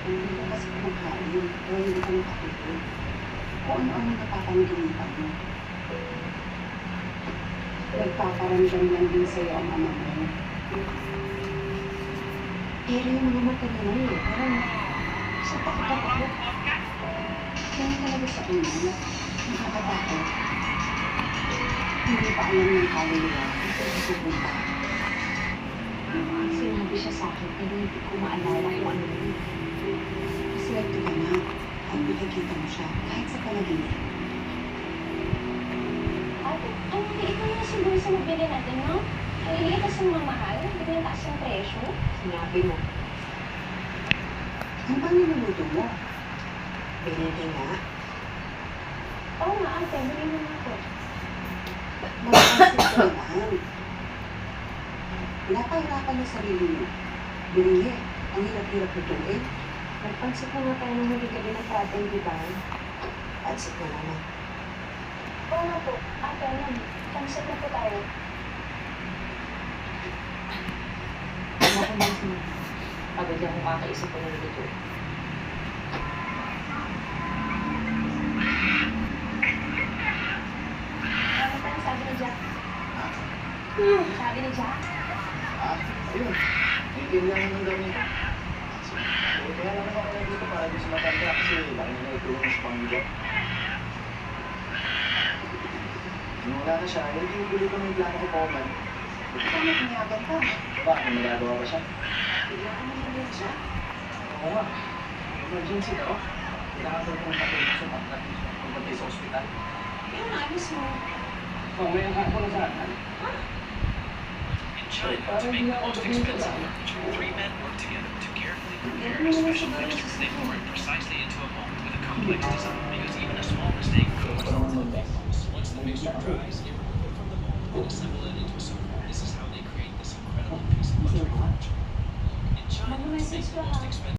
Hindi ka kasi kumakain, kaya hindi ka nakatulog. Kung ano-ano napapanginipan mo. Nagpaparamdam lang din sa'yo ang ama mo. Pero yung mga mata mo eh, parang sa takot-takot. Kaya talaga sa una, nakakatakot. Hindi pa alam ng kaluluwa kung saan pupunta. Sinabi siya sa akin, pero hindi ko maalala kung ano yun. Swerte ka na at nakikita mo siya kahit sa panaginip. Ate, ang liit na yung siguro sa mabili natin, no? Ang liit na sa mga mahal, hindi na taas ang presyo. Sinabi mo. Ano ba niluluto mo? Binili nga. Oo nga, ate, bili mo na ako. Makapansin ko naman. Pinapahirapan niya sarili mo. Binili. Ang hirap-hirap lutuin. Nagpansin ko nga tayo nung hindi ka binapratay, di ba? Pansit na naman. Oo nga po, ate, ano, pansit na po tayo. Ano ko lang sinabi? Pagod ako kakaisip ko ng luto. Ano pa yung sabi ni Jack? Sabi ni Jack? Ayun. Naiintindihan naman daw niya. Kaya naman ako na dito para doon sa matanda kasi laki na naitulong sa pamilya. Nung wala na siya, hindi tuloy ko ng plano ko pa man. Paano pinayagan ka? Bakit? May nagagawa ba siya? Bigla ka naman din siya. Oo nga. Emergency daw. Kailangan ko kung patulong sa patlat. Pupunta sa ospital. Pero naalis mo. Mamaya nga ako na sa akin. In China, to make the most expensive furniture, three men work together to carefully prepare a special mixture. They pour it precisely into a mold with a complex design because even a small mistake could result in big loss. Once the mixture dries, they remove it from the mold and assemble it into a circle. This is how they create this incredible piece of luxury furniture. In China, to make the most expensive